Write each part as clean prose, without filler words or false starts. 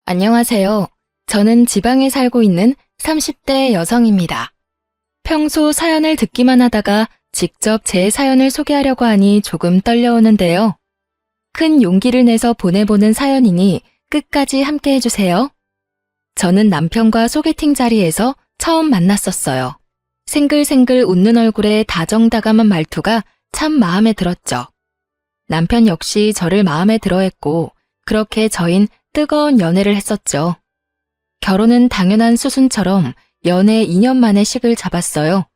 안녕하세요. 저는 지방에 살고 있는 30대 여성입니다. 평소 사연을 듣기만 하다가 직접 제 사연을 소개하려고 하니 조금 떨려오는데요. 큰 용기를 내서 보내보는 사연이니 끝까지 함께 해주세요. 저는 남편과 소개팅 자리에서 처음 만났었어요. 생글생글 웃는 얼굴에 다정다감한 말투가 참 마음에 들었죠. 남편 역시 저를 마음에 들어했고 그렇게 저흰 뜨거운 연애를 했었죠. 결혼은 당연한 수순처럼 연애 2년 만에 식을 잡았어요.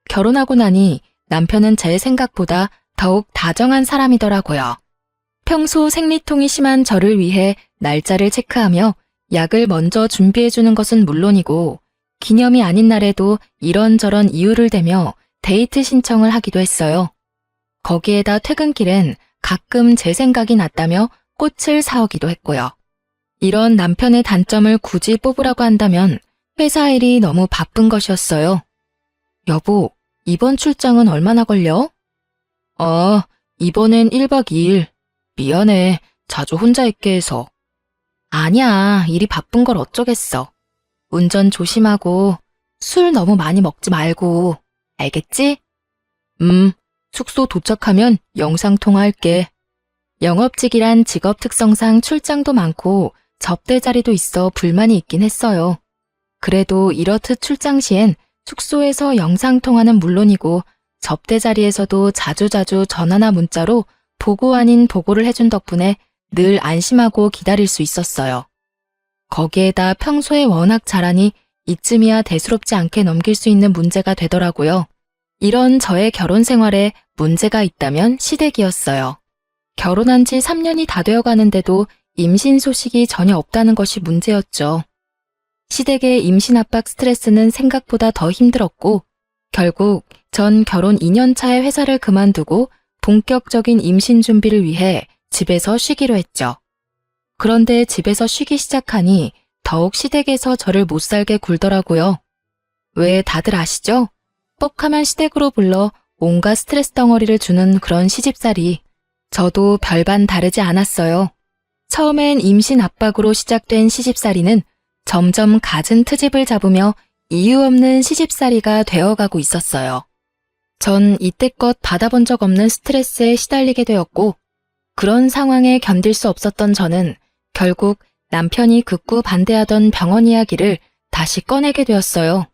결혼하고 나니 남편은 제 생각보다 더욱 다정한 사람이더라고요. 평소 생리통이 심한 저를 위해 날짜를 체크하며 약을 먼저 준비해주는 것은 물론이고 기념이 아닌 날에도 이런저런 이유를 대며 데이트 신청을 하기도 했어요. 거기에다 퇴근길엔 가끔 제 생각이 났다며 꽃을 사오기도 했고요. 이런 남편의 단점을 굳이 뽑으라고 한다면 회사 일이 너무 바쁜 것이었어요. 여보, 이번 출장은 얼마나 걸려? 이번엔 1박 2일. 미안해, 자주 혼자 있게 해서. 아니야, 일이 바쁜 걸 어쩌겠어. 운전 조심하고 술 너무 많이 먹지 말고. 알겠지? 숙소 도착하면 영상통화할게. 영업직이란 직업 특성상 출장도 많고 접대 자리도 있어 불만이 있긴 했어요. 그래도 이렇듯 출장 시엔 숙소에서 영상통화는 물론이고 접대 자리에서도 자주자주 전화나 문자로 보고 아닌 보고를 해준 덕분에 늘 안심하고 기다릴 수 있었어요. 거기에다 평소에 워낙 잘하니 이쯤이야 대수롭지 않게 넘길 수 있는 문제가 되더라고요. 이런 저의 결혼 생활에 문제가 있다면 시댁이었어요. 결혼한 지 3년이 다 되어 가는데도 임신 소식이 전혀 없다는 것이 문제였죠. 시댁의 임신 압박 스트레스는 생각보다 더 힘들었고 결국 전 결혼 2년 차에 회사를 그만두고 본격적인 임신 준비를 위해 집에서 쉬기로 했죠. 그런데 집에서 쉬기 시작하니 더욱 시댁에서 저를 못 살게 굴더라고요. 왜 다들 아시죠? 뻑하면 시댁으로 불러 온갖 스트레스 덩어리를 주는 그런 시집살이. 저도 별반 다르지 않았어요. 처음엔 임신 압박으로 시작된 시집살이는 점점 갖은 트집을 잡으며 이유 없는 시집살이가 되어가고 있었어요. 전 이때껏 받아본 적 없는 스트레스에 시달리게 되었고 그런 상황에 견딜 수 없었던 저는 결국 남편이 극구 반대하던 병원 이야기를 다시 꺼내게 되었어요.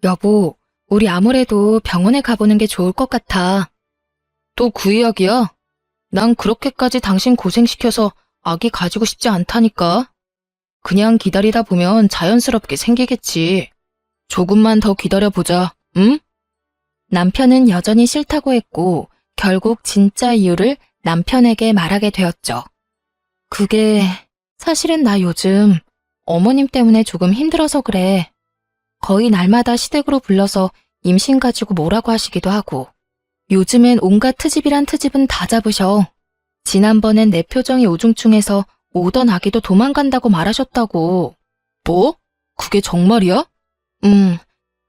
여보, 우리 아무래도 병원에 가보는 게 좋을 것 같아. 또 그 이야기야? 난 그렇게까지 당신 고생시켜서 아기 가지고 싶지 않다니까. 그냥 기다리다 보면 자연스럽게 생기겠지. 조금만 더 기다려보자, 응? 남편은 여전히 싫다고 했고 결국 진짜 이유를 남편에게 말하게 되었죠. 그게 사실은 나 요즘 어머님 때문에 조금 힘들어서 그래. 거의 날마다 시댁으로 불러서 임신 가지고 뭐라고 하시기도 하고 요즘엔 온갖 트집이란 트집은 다 잡으셔. 지난번엔 내 표정이 우중충해서 오던 아기도 도망간다고 말하셨다고. 뭐? 그게 정말이야?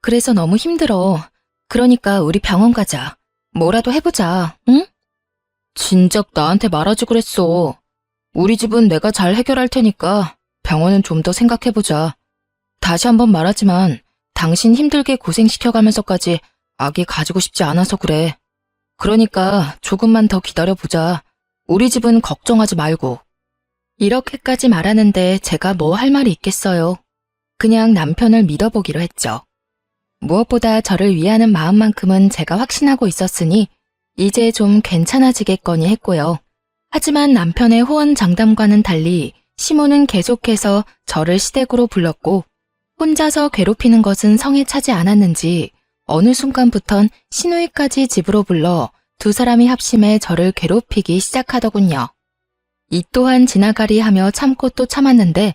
그래서 너무 힘들어. 그러니까 우리 병원 가자. 뭐라도 해보자, 응? 진작 나한테 말하지 그랬어. 우리 집은 내가 잘 해결할 테니까 병원은 좀 더 생각해보자. 다시 한번 말하지만 당신 힘들게 고생시켜가면서까지 아기 가지고 싶지 않아서 그래. 그러니까 조금만 더 기다려보자. 우리 집은 걱정하지 말고. 이렇게까지 말하는데 제가 뭐 할 말이 있겠어요. 그냥 남편을 믿어보기로 했죠. 무엇보다 저를 위하는 마음만큼은 제가 확신하고 있었으니 이제 좀 괜찮아지겠거니 했고요. 하지만 남편의 호언장담과는 달리 시모는 계속해서 저를 시댁으로 불렀고 혼자서 괴롭히는 것은 성에 차지 않았는지 어느 순간부턴 시누이까지 집으로 불러 두 사람이 합심해 저를 괴롭히기 시작하더군요. 이 또한 지나가리 하며 참고 또 참았는데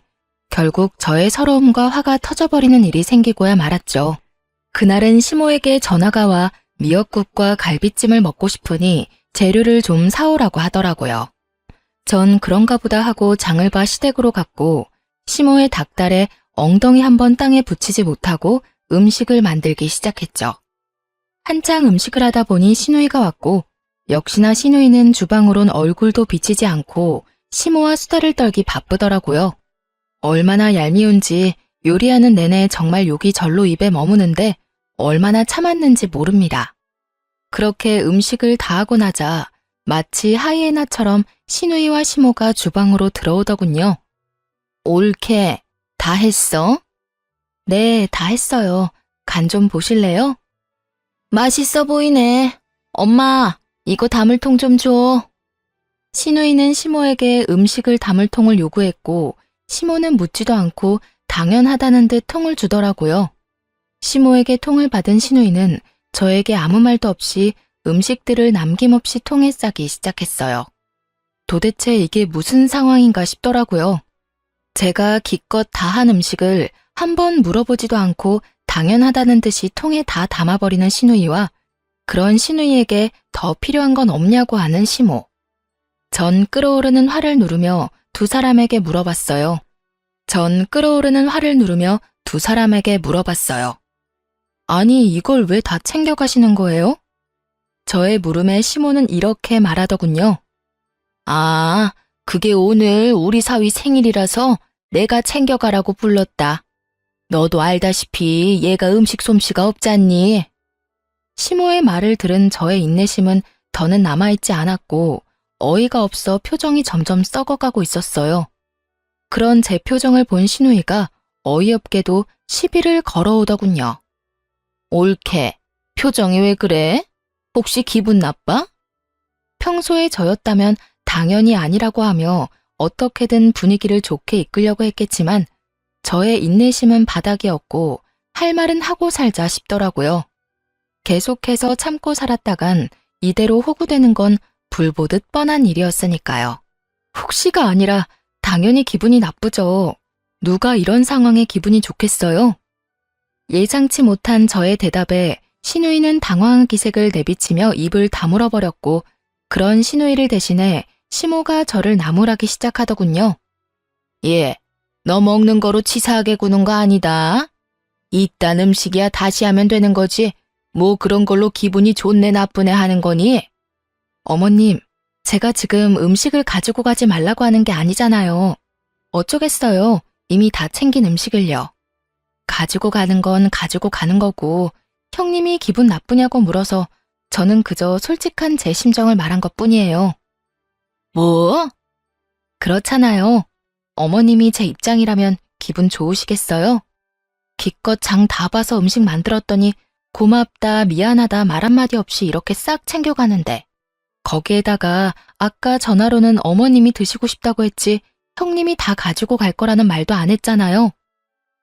결국 저의 서러움과 화가 터져버리는 일이 생기고야 말았죠. 그날은 시모에게 전화가 와 미역국과 갈비찜을 먹고 싶으니 재료를 좀 사오라고 하더라고요. 전 그런가 보다 하고 장을 봐 시댁으로 갔고 시모의 닭달에 엉덩이 한번 땅에 붙이지 못하고 음식을 만들기 시작했죠. 한창 음식을 하다 보니 시누이가 왔고 역시나 시누이는 주방으론 얼굴도 비치지 않고 시모와 수다를 떨기 바쁘더라고요. 얼마나 얄미운지 요리하는 내내 정말 욕이 절로 입에 머무는데 얼마나 참았는지 모릅니다. 그렇게 음식을 다 하고 나자 마치 하이에나처럼 시누이와 시모가 주방으로 들어오더군요. 옳게, 다 했어? 네, 다 했어요. 간 좀 보실래요? 맛있어 보이네. 엄마, 이거 담을 통 좀 줘. 시누이는 시모에게 음식을 담을 통을 요구했고 시모는 묻지도 않고 당연하다는 듯 통을 주더라고요. 시모에게 통을 받은 시누이는 저에게 아무 말도 없이 음식들을 남김없이 통에 싸기 시작했어요. 도대체 이게 무슨 상황인가 싶더라고요. 제가 기껏 다 한 음식을 한 번 물어보지도 않고 당연하다는 듯이 통에 다 담아버리는 시누이와 그런 시누이에게 더 필요한 건 없냐고 하는 시모. 전 끓어오르는 화를 누르며 두 사람에게 물어봤어요. 아니, 이걸 왜 다 챙겨가시는 거예요? 저의 물음에 시모는 이렇게 말하더군요. 아, 그게 오늘 우리 사위 생일이라서 내가 챙겨가라고 불렀다. 너도 알다시피 얘가 음식 솜씨가 없잖니. 시모의 말을 들은 저의 인내심은 더는 남아있지 않았고 어이가 없어 표정이 점점 썩어가고 있었어요. 그런 제 표정을 본 시누이가 어이없게도 시비를 걸어오더군요. 옳게, 표정이 왜 그래? 혹시 기분 나빠? 평소에 저였다면 당연히 아니라고 하며 어떻게든 분위기를 좋게 이끌려고 했겠지만 저의 인내심은 바닥이었고 할 말은 하고 살자 싶더라고요. 계속해서 참고 살았다간 이대로 호구되는 건 불보듯 뻔한 일이었으니까요. 혹시가 아니라 당연히 기분이 나쁘죠. 누가 이런 상황에 기분이 좋겠어요? 예상치 못한 저의 대답에 시누이는 당황한 기색을 내비치며 입을 다물어 버렸고 그런 시누이를 대신해 시모가 저를 나무라기 시작하더군요. 예, 너 먹는 거로 치사하게 구는 거 아니다. 이딴 음식이야 다시 하면 되는 거지. 뭐 그런 걸로 기분이 좋네 나쁘네 하는 거니? 어머님, 제가 지금 음식을 가지고 가지 말라고 하는 게 아니잖아요. 어쩌겠어요. 이미 다 챙긴 음식을요. 가지고 가는 건 가지고 가는 거고 형님이 기분 나쁘냐고 물어서 저는 그저 솔직한 제 심정을 말한 것뿐이에요. 뭐? 그렇잖아요. 어머님이 제 입장이라면 기분 좋으시겠어요? 기껏 장 다 봐서 음식 만들었더니 고맙다, 미안하다 말 한마디 없이 이렇게 싹 챙겨가는데 거기에다가 아까 전화로는 어머님이 드시고 싶다고 했지 형님이 다 가지고 갈 거라는 말도 안 했잖아요.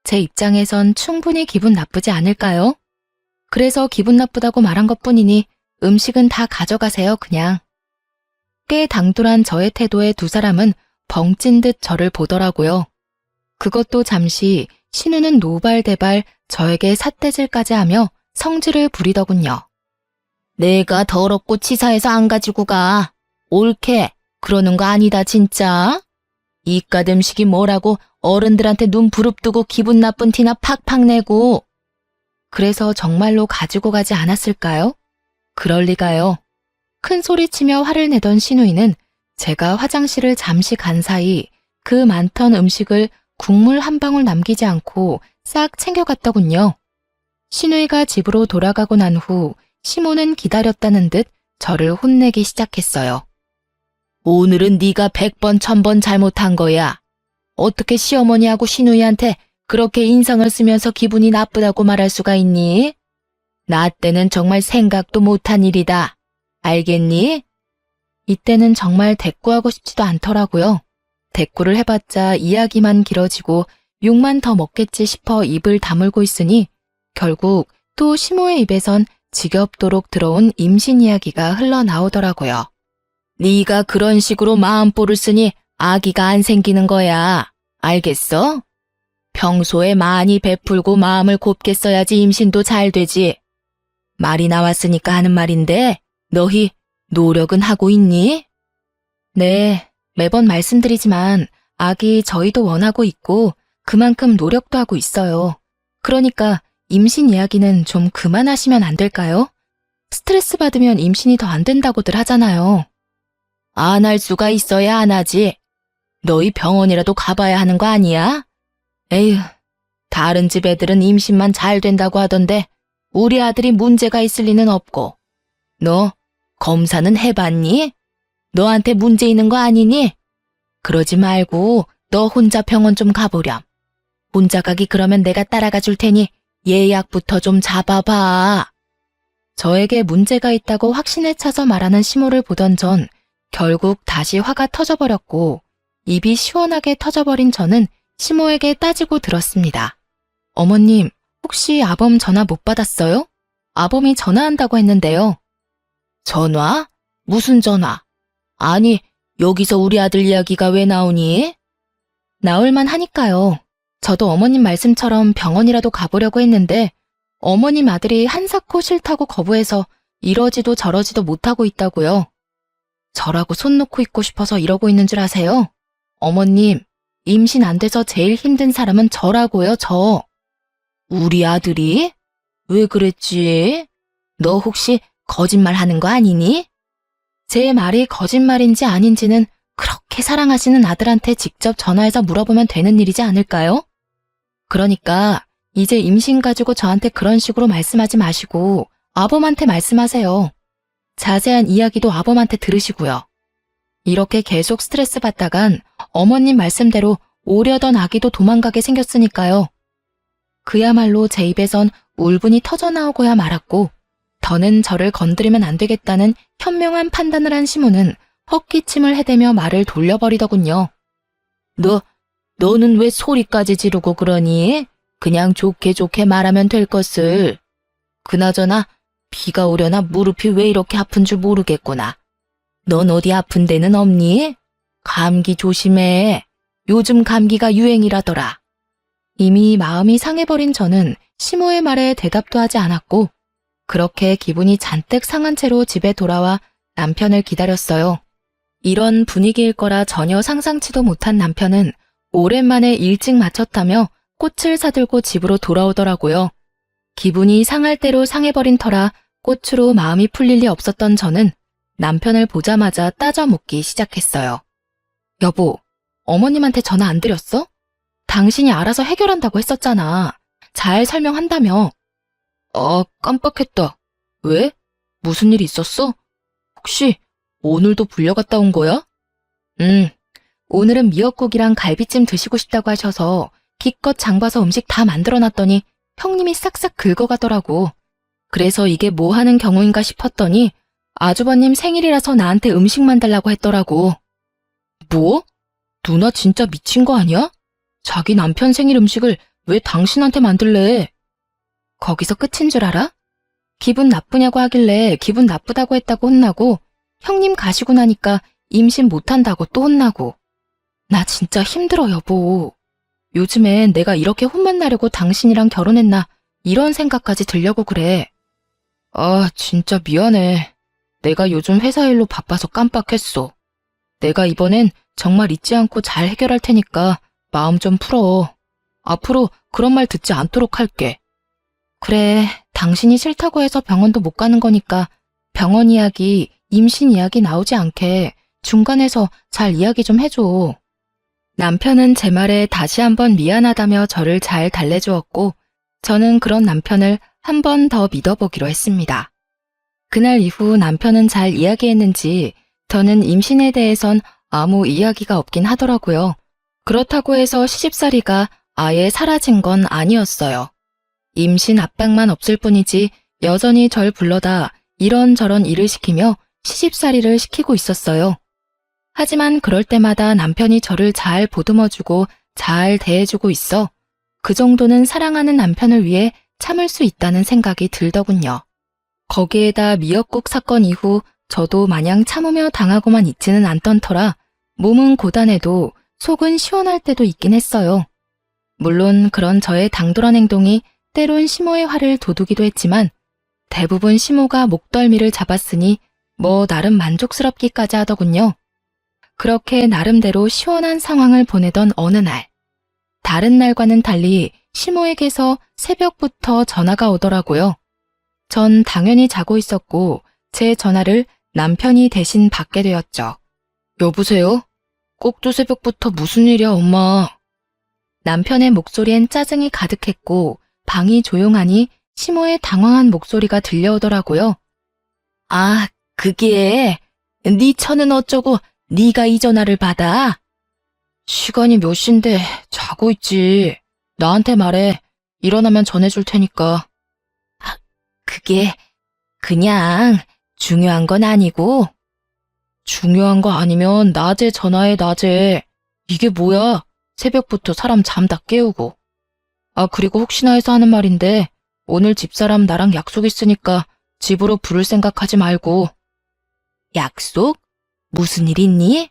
제 입장에선 충분히 기분 나쁘지 않을까요? 그래서 기분 나쁘다고 말한 것뿐이니 음식은 다 가져가세요, 그냥. 꽤 당돌한 저의 태도에 두 사람은 벙찐 듯 저를 보더라고요. 그것도 잠시 신우는 노발대발 저에게 삿대질까지 하며 성질을 부리더군요. 내가 더럽고 치사해서 안 가지고 가. 옳게, 그러는 거 아니다 진짜. 이깟 음식이 뭐라고 어른들한테 눈 부릅뜨고 기분 나쁜 티나 팍팍 내고. 그래서 정말로 가지고 가지 않았을까요? 그럴 리가요. 큰 소리치며 화를 내던 시누이는 제가 화장실을 잠시 간 사이 그 많던 음식을 국물 한 방울 남기지 않고 싹 챙겨갔더군요. 시누이가 집으로 돌아가고 난 후 시모는 기다렸다는 듯 저를 혼내기 시작했어요. 오늘은 네가 100번 1000번 잘못한 거야. 어떻게 시어머니하고 시누이한테 그렇게 인상을 쓰면서 기분이 나쁘다고 말할 수가 있니? 나 때는 정말 생각도 못한 일이다. 알겠니? 이때는 정말 대꾸하고 싶지도 않더라고요. 대꾸를 해봤자 이야기만 길어지고 욕만 더 먹겠지 싶어 입을 다물고 있으니 결국 또 시모의 입에선 지겹도록 들어온 임신 이야기가 흘러나오더라고요. 네가 그런 식으로 마음보를 쓰니 아기가 안 생기는 거야. 알겠어? 평소에 많이 베풀고 마음을 곱게 써야지 임신도 잘 되지. 말이 나왔으니까 하는 말인데 너희 노력은 하고 있니? 네, 매번 말씀드리지만 아기 저희도 원하고 있고 그만큼 노력도 하고 있어요. 그러니까 임신 이야기는 좀 그만하시면 안 될까요? 스트레스 받으면 임신이 더 안 된다고들 하잖아요. 안 할 수가 있어야 안 하지. 너희 병원이라도 가봐야 하는 거 아니야? 에휴, 다른 집 애들은 임신만 잘 된다고 하던데 우리 아들이 문제가 있을 리는 없고. 너 검사는 해봤니? 너한테 문제 있는 거 아니니? 그러지 말고 너 혼자 병원 좀 가보렴. 혼자 가기 그러면 내가 따라가 줄 테니 예약부터 좀 잡아봐. 저에게 문제가 있다고 확신에 차서 말하는 시모를 보던 전 결국 다시 화가 터져버렸고 입이 시원하게 터져버린 저는 시모에게 따지고 들었습니다. 어머님, 혹시 아범 전화 못 받았어요? 아범이 전화한다고 했는데요. 전화? 무슨 전화? 아니, 여기서 우리 아들 이야기가 왜 나오니? 나올만 하니까요. 저도 어머님 말씀처럼 병원이라도 가보려고 했는데 어머님 아들이 한사코 싫다고 거부해서 이러지도 저러지도 못하고 있다고요. 저라고 손 놓고 있고 싶어서 이러고 있는 줄 아세요? 어머님, 임신 안 돼서 제일 힘든 사람은 저라고요, 저. 우리 아들이? 왜 그랬지? 너 혹시 거짓말 하는 거 아니니? 제 말이 거짓말인지 아닌지는 그렇게 사랑하시는 아들한테 직접 전화해서 물어보면 되는 일이지 않을까요? 그러니까 이제 임신 가지고 저한테 그런 식으로 말씀하지 마시고 아범한테 말씀하세요. 자세한 이야기도 아범한테 들으시고요. 이렇게 계속 스트레스 받다간 어머님 말씀대로 오려던 아기도 도망가게 생겼으니까요. 그야말로 제 입에선 울분이 터져나오고야 말았고 더는 저를 건드리면 안 되겠다는 현명한 판단을 한 시모는 헛기침을 해대며 말을 돌려버리더군요. 너는 왜 소리까지 지르고 그러니? 그냥 좋게 좋게 말하면 될 것을. 그나저나 비가 오려나 무릎이 왜 이렇게 아픈 줄 모르겠구나. 넌 어디 아픈 데는 없니? 감기 조심해. 요즘 감기가 유행이라더라. 이미 마음이 상해버린 저는 시모의 말에 대답도 하지 않았고 그렇게 기분이 잔뜩 상한 채로 집에 돌아와 남편을 기다렸어요. 이런 분위기일 거라 전혀 상상치도 못한 남편은 오랜만에 일찍 마쳤다며 꽃을 사들고 집으로 돌아오더라고요. 기분이 상할 대로 상해버린 터라 꽃으로 마음이 풀릴 리 없었던 저는 남편을 보자마자 따져 묻기 시작했어요. 여보, 어머님한테 전화 안 드렸어? 당신이 알아서 해결한다고 했었잖아. 잘 설명한다며. 깜빡했다. 왜? 무슨 일 있었어? 혹시 오늘도 불려갔다 온 거야? 오늘은 미역국이랑 갈비찜 드시고 싶다고 하셔서 기껏 장봐서 음식 다 만들어놨더니 형님이 싹싹 긁어가더라고. 그래서 이게 뭐 하는 경우인가 싶었더니 아주버님 생일이라서 나한테 음식 만들라고 했더라고. 뭐? 누나 진짜 미친 거 아니야? 자기 남편 생일 음식을 왜 당신한테 만들래? 거기서 끝인 줄 알아? 기분 나쁘냐고 하길래 기분 나쁘다고 했다고 혼나고 형님 가시고 나니까 임신 못한다고 또 혼나고. 나 진짜 힘들어, 여보. 요즘엔 내가 이렇게 혼만 나려고 당신이랑 결혼했나 이런 생각까지 들려고 그래. 진짜 미안해. 내가 요즘 회사 일로 바빠서 깜빡했어. 내가 이번엔 정말 잊지 않고 잘 해결할 테니까 마음 좀 풀어. 앞으로 그런 말 듣지 않도록 할게. 그래, 당신이 싫다고 해서 병원도 못 가는 거니까 병원 이야기, 임신 이야기 나오지 않게 중간에서 잘 이야기 좀 해줘. 남편은 제 말에 다시 한번 미안하다며 저를 잘 달래주었고 저는 그런 남편을 한 번 더 믿어보기로 했습니다. 그날 이후 남편은 잘 이야기했는지 저는 임신에 대해선 아무 이야기가 없긴 하더라고요. 그렇다고 해서 시집살이가 아예 사라진 건 아니었어요. 임신 압박만 없을 뿐이지 여전히 절 불러다 이런저런 일을 시키며 시집살이를 시키고 있었어요. 하지만 그럴 때마다 남편이 저를 잘 보듬어주고 잘 대해주고 있어 그 정도는 사랑하는 남편을 위해 참을 수 있다는 생각이 들더군요. 거기에다 미역국 사건 이후 저도 마냥 참으며 당하고만 있지는 않던 터라 몸은 고단해도 속은 시원할 때도 있긴 했어요. 물론 그런 저의 당돌한 행동이 때론 시모의 화를 돋우기도 했지만 대부분 시모가 목덜미를 잡았으니 뭐 나름 만족스럽기까지 하더군요. 그렇게 나름대로 시원한 상황을 보내던 어느 날, 다른 날과는 달리 시모에게서 새벽부터 전화가 오더라고요. 전 당연히 자고 있었고 제 전화를 남편이 대신 받게 되었죠. 여보세요? 꼭두 새벽부터 무슨 일이야, 엄마? 남편의 목소리엔 짜증이 가득했고 방이 조용하니 시모의 당황한 목소리가 들려오더라고요. 아, 그게 네 처는 어쩌고 네가 이 전화를 받아? 시간이 몇 시인데 자고 있지. 나한테 말해. 일어나면 전해줄 테니까. 아, 그게 그냥 중요한 건 아니고. 중요한 거 아니면 낮에 전화해, 낮에. 이게 뭐야? 새벽부터 사람 잠 다 깨우고. 아, 그리고 혹시나 해서 하는 말인데 오늘 집사람 나랑 약속 있으니까 집으로 부를 생각하지 말고. 약속? 무슨 일 있니?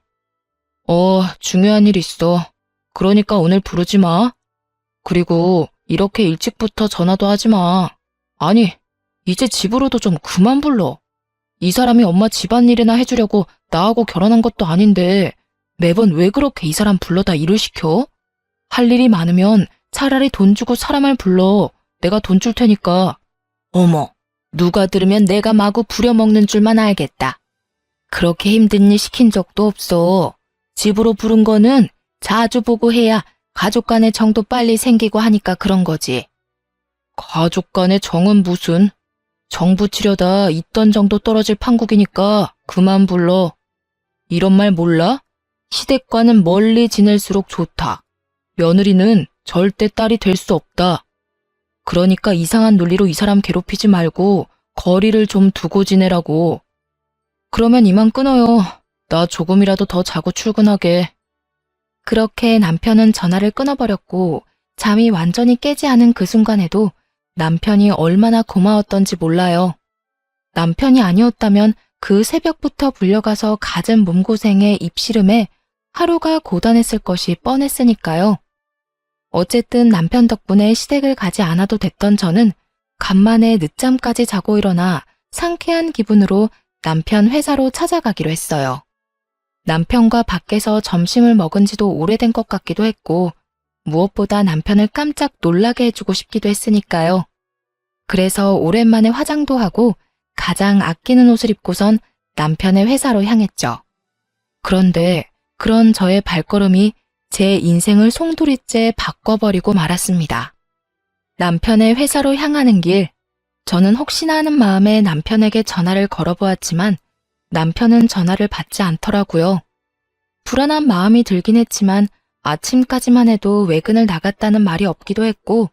중요한 일 있어. 그러니까 오늘 부르지 마. 그리고 이렇게 일찍부터 전화도 하지 마. 아니, 이제 집으로도 좀 그만 불러. 이 사람이 엄마 집안일이나 해주려고 나하고 결혼한 것도 아닌데 매번 왜 그렇게 이 사람 불러다 일을 시켜? 할 일이 많으면 차라리 돈 주고 사람을 불러. 내가 돈 줄 테니까. 어머, 누가 들으면 내가 마구 부려먹는 줄만 알겠다. 그렇게 힘든 일 시킨 적도 없어. 집으로 부른 거는 자주 보고 해야 가족 간의 정도 빨리 생기고 하니까 그런 거지. 가족 간의 정은 무슨? 정 붙이려다 있던 정도 떨어질 판국이니까 그만 불러. 이런 말 몰라? 시댁과는 멀리 지낼수록 좋다. 며느리는 절대 딸이 될 수 없다. 그러니까 이상한 논리로 이 사람 괴롭히지 말고 거리를 좀 두고 지내라고. 그러면 이만 끊어요. 나 조금이라도 더 자고 출근하게. 그렇게 남편은 전화를 끊어버렸고 잠이 완전히 깨지 않은 그 순간에도 남편이 얼마나 고마웠던지 몰라요. 남편이 아니었다면 그 새벽부터 불려가서 갖은 몸고생에 입씨름에 하루가 고단했을 것이 뻔했으니까요. 어쨌든 남편 덕분에 시댁을 가지 않아도 됐던 저는 간만에 늦잠까지 자고 일어나 상쾌한 기분으로 남편 회사로 찾아가기로 했어요. 남편과 밖에서 점심을 먹은 지도 오래된 것 같기도 했고 무엇보다 남편을 깜짝 놀라게 해주고 싶기도 했으니까요. 그래서 오랜만에 화장도 하고 가장 아끼는 옷을 입고선 남편의 회사로 향했죠. 그런데 그런 저의 발걸음이 제 인생을 송두리째 바꿔버리고 말았습니다. 남편의 회사로 향하는 길, 저는 혹시나 하는 마음에 남편에게 전화를 걸어보았지만 남편은 전화를 받지 않더라고요. 불안한 마음이 들긴 했지만 아침까지만 해도 외근을 나갔다는 말이 없기도 했고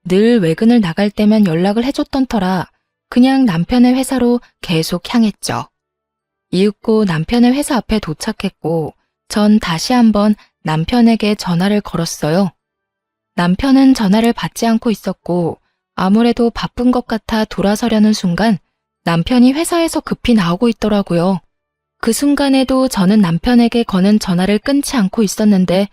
늘 외근을 나갈 때면 연락을 해줬던 터라 그냥 남편의 회사로 계속 향했죠. 이윽고 남편의 회사 앞에 도착했고 전 다시 한번 남편에게 전화를 걸었어요. 남편은 전화를 받지 않고 있었고 아무래도 바쁜 것 같아 돌아서려는 순간 남편이 회사에서 급히 나오고 있더라고요. 그 순간에도 저는 남편에게 거는 전화를 끊지 않고 있었는데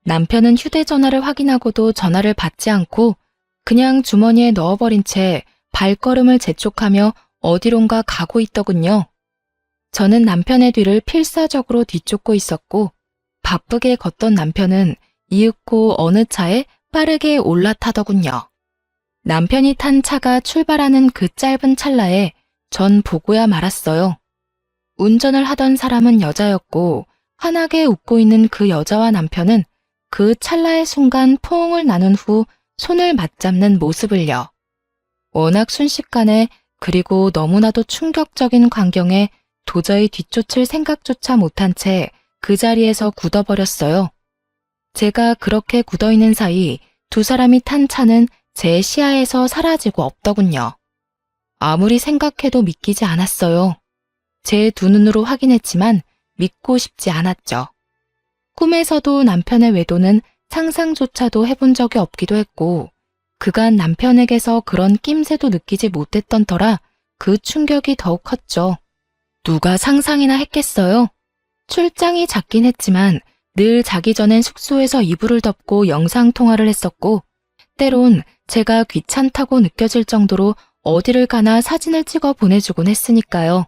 남편은 휴대전화를 확인하고도 전화를 받지 않고 그냥 주머니에 넣어버린 채 발걸음을 재촉하며 어디론가 가고 있더군요. 저는 남편의 뒤를 필사적으로 뒤쫓고 있었고 바쁘게 걷던 남편은 이윽고 어느 차에 빠르게 올라타더군요. 남편이 탄 차가 출발하는 그 짧은 찰나에 전 보고야 말았어요. 운전을 하던 사람은 여자였고 환하게 웃고 있는 그 여자와 남편은 그 찰나의 순간 포옹을 나눈 후 손을 맞잡는 모습을요. 워낙 순식간에 그리고 너무나도 충격적인 광경에 도저히 뒤쫓을 생각조차 못한 채 그 자리에서 굳어버렸어요. 제가 그렇게 굳어있는 사이 두 사람이 탄 차는 제 시야에서 사라지고 없더군요. 아무리 생각해도 믿기지 않았어요. 제 두 눈으로 확인했지만 믿고 싶지 않았죠. 꿈에서도 남편의 외도는 상상조차도 해본 적이 없기도 했고 그간 남편에게서 그런 낌새도 느끼지 못했던 터라 그 충격이 더욱 컸죠. 누가 상상이나 했겠어요? 출장이 잦긴 했지만 늘 자기 전엔 숙소에서 이불을 덮고 영상통화를 했었고 때론 제가 귀찮다고 느껴질 정도로 어디를 가나 사진을 찍어 보내주곤 했으니까요.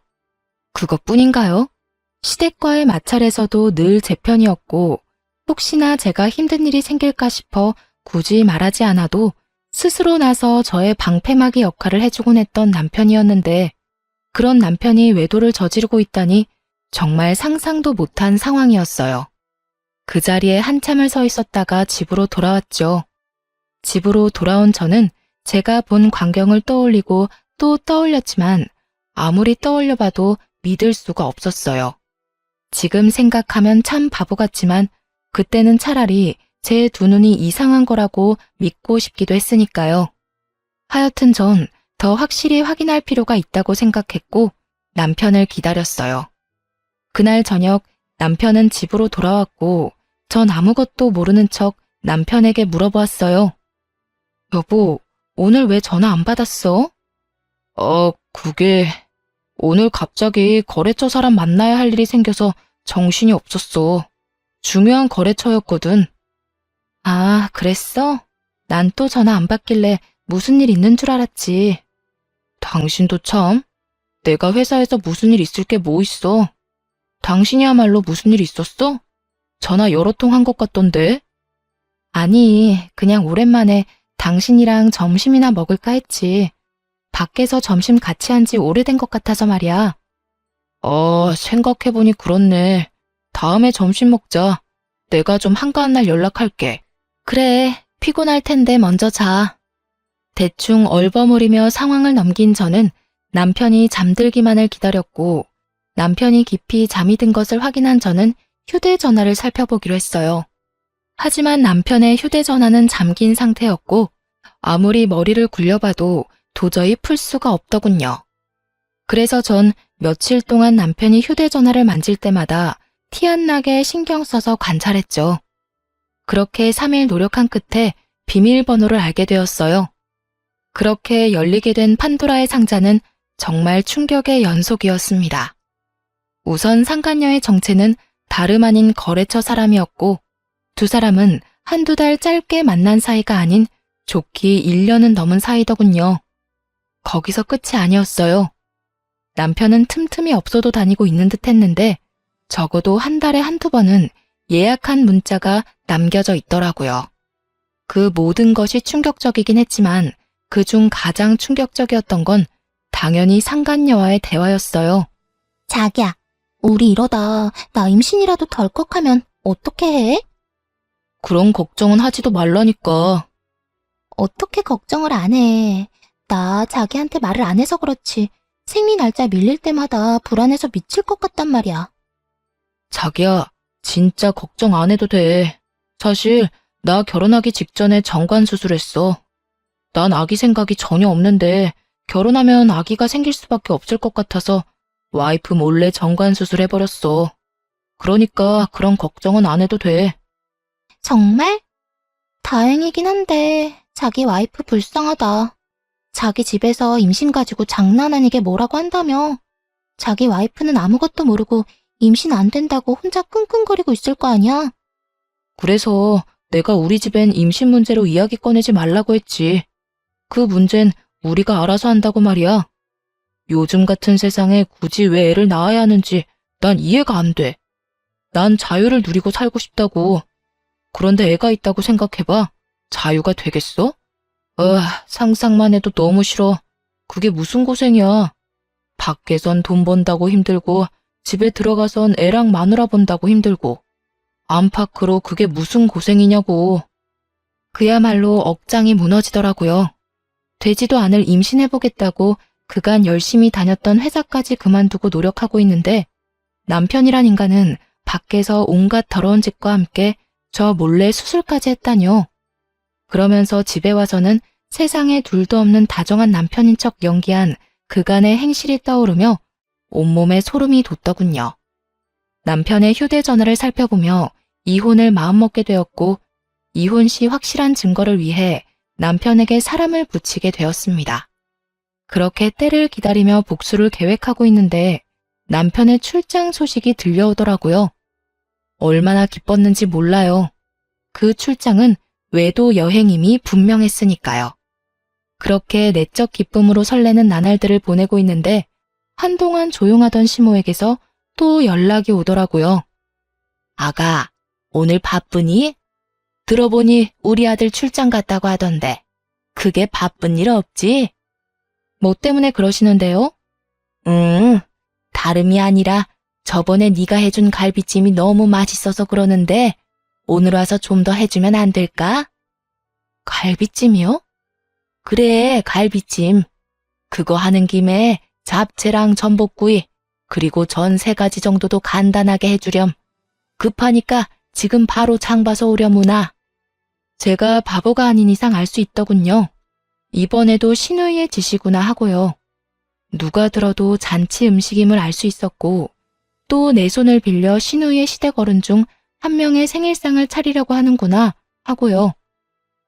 그것뿐인가요? 시댁과의 마찰에서도 늘 제 편이었고 혹시나 제가 힘든 일이 생길까 싶어 굳이 말하지 않아도 스스로 나서 저의 방패막이 역할을 해주곤 했던 남편이었는데 그런 남편이 외도를 저지르고 있다니 정말 상상도 못한 상황이었어요. 그 자리에 한참을 서 있었다가 집으로 돌아왔죠. 집으로 돌아온 저는 제가 본 광경을 떠올리고 또 떠올렸지만 아무리 떠올려봐도 믿을 수가 없었어요. 지금 생각하면 참 바보 같지만 그때는 차라리 제 두 눈이 이상한 거라고 믿고 싶기도 했으니까요. 하여튼 전 더 확실히 확인할 필요가 있다고 생각했고 남편을 기다렸어요. 그날 저녁 남편은 집으로 돌아왔고 전 아무것도 모르는 척 남편에게 물어보았어요. 여보, 오늘 왜 전화 안 받았어? 그게 오늘 갑자기 거래처 사람 만나야 할 일이 생겨서 정신이 없었어. 중요한 거래처였거든. 아, 그랬어? 난 또 전화 안 받길래 무슨 일 있는 줄 알았지. 당신도 참. 내가 회사에서 무슨 일 있을 게 뭐 있어. 당신이야말로 무슨 일 있었어? 전화 여러 통 한 것 같던데. 아니, 그냥 오랜만에 당신이랑 점심이나 먹을까 했지. 밖에서 점심 같이 한 지 오래된 것 같아서 말이야. 생각해보니 그렇네. 다음에 점심 먹자. 내가 좀 한가한 날 연락할게. 그래, 피곤할 텐데 먼저 자. 대충 얼버무리며 상황을 넘긴 저는 남편이 잠들기만을 기다렸고 남편이 깊이 잠이 든 것을 확인한 저는 휴대전화를 살펴보기로 했어요. 하지만 남편의 휴대전화는 잠긴 상태였고 아무리 머리를 굴려봐도 도저히 풀 수가 없더군요. 그래서 전 며칠 동안 남편이 휴대전화를 만질 때마다 티 안 나게 신경 써서 관찰했죠. 그렇게 3일 노력한 끝에 비밀번호를 알게 되었어요. 그렇게 열리게 된 판도라의 상자는 정말 충격의 연속이었습니다. 우선 상간녀의 정체는 다름 아닌 거래처 사람이었고 두 사람은 한두 달 짧게 만난 사이가 아닌 좋기 1년은 넘은 사이더군요. 거기서 끝이 아니었어요. 남편은 틈틈이 업소도 다니고 있는 듯 했는데 적어도 한 달에 한두 번은 예약한 문자가 남겨져 있더라고요. 그 모든 것이 충격적이긴 했지만 그중 가장 충격적이었던 건 당연히 상간녀와의 대화였어요. 자기야, 우리 이러다 나 임신이라도 덜컥하면 어떻게 해? 그런 걱정은 하지도 말라니까. 어떻게 걱정을 안 해? 나 자기한테 말을 안 해서 그렇지. 생리 날짜 밀릴 때마다 불안해서 미칠 것 같단 말이야. 자기야, 진짜 걱정 안 해도 돼. 사실 나 결혼하기 직전에 정관 수술했어. 난 아기 생각이 전혀 없는데 결혼하면 아기가 생길 수밖에 없을 것 같아서 와이프 몰래 정관 수술해버렸어. 그러니까 그런 걱정은 안 해도 돼. 정말? 다행이긴 한데 자기 와이프 불쌍하다. 자기 집에서 임신 가지고 장난 아니게 뭐라고 한다며. 자기 와이프는 아무것도 모르고 임신 안 된다고 혼자 끙끙거리고 있을 거 아니야? 그래서 내가 우리 집엔 임신 문제로 이야기 꺼내지 말라고 했지. 그 문제는 우리가 알아서 한다고 말이야. 요즘 같은 세상에 굳이 왜 애를 낳아야 하는지 난 이해가 안 돼. 난 자유를 누리고 살고 싶다고. 그런데 애가 있다고 생각해봐. 자유가 되겠어? 상상만 해도 너무 싫어. 그게 무슨 고생이야. 밖에선 돈 번다고 힘들고 집에 들어가선 애랑 마누라 본다고 힘들고 안팎으로 그게 무슨 고생이냐고. 그야말로 억장이 무너지더라고요. 되지도 않을 임신해보겠다고 그간 열심히 다녔던 회사까지 그만두고 노력하고 있는데 남편이란 인간은 밖에서 온갖 더러운 짓과 함께 저 몰래 수술까지 했다뇨. 그러면서 집에 와서는 세상에 둘도 없는 다정한 남편인 척 연기한 그간의 행실이 떠오르며 온몸에 소름이 돋더군요. 남편의 휴대전화를 살펴보며 이혼을 마음먹게 되었고 이혼 시 확실한 증거를 위해 남편에게 사람을 붙이게 되었습니다. 그렇게 때를 기다리며 복수를 계획하고 있는데 남편의 출장 소식이 들려오더라고요. 얼마나 기뻤는지 몰라요. 그 출장은 외도 여행임이 분명했으니까요. 그렇게 내적 기쁨으로 설레는 나날들을 보내고 있는데 한동안 조용하던 시모에게서 또 연락이 오더라고요. 아가, 오늘 바쁘니? 들어보니 우리 아들 출장 갔다고 하던데 그게 바쁜 일 없지? 뭐 때문에 그러시는데요? 다름이 아니라 저번에 네가 해준 갈비찜이 너무 맛있어서 그러는데 오늘 와서 좀 더 해주면 안 될까? 갈비찜이요? 그래, 갈비찜. 그거 하는 김에 잡채랑 전복구이, 그리고 전 3가지 정도도 간단하게 해주렴. 급하니까 지금 바로 장 봐서 오려무나. 제가 바보가 아닌 이상 알 수 있더군요. 이번에도 신우이의 짓이구나 하고요. 누가 들어도 잔치 음식임을 알 수 있었고, 또 내 손을 빌려 신우이의 시댁 어른 중 한 명의 생일상을 차리려고 하는구나 하고요.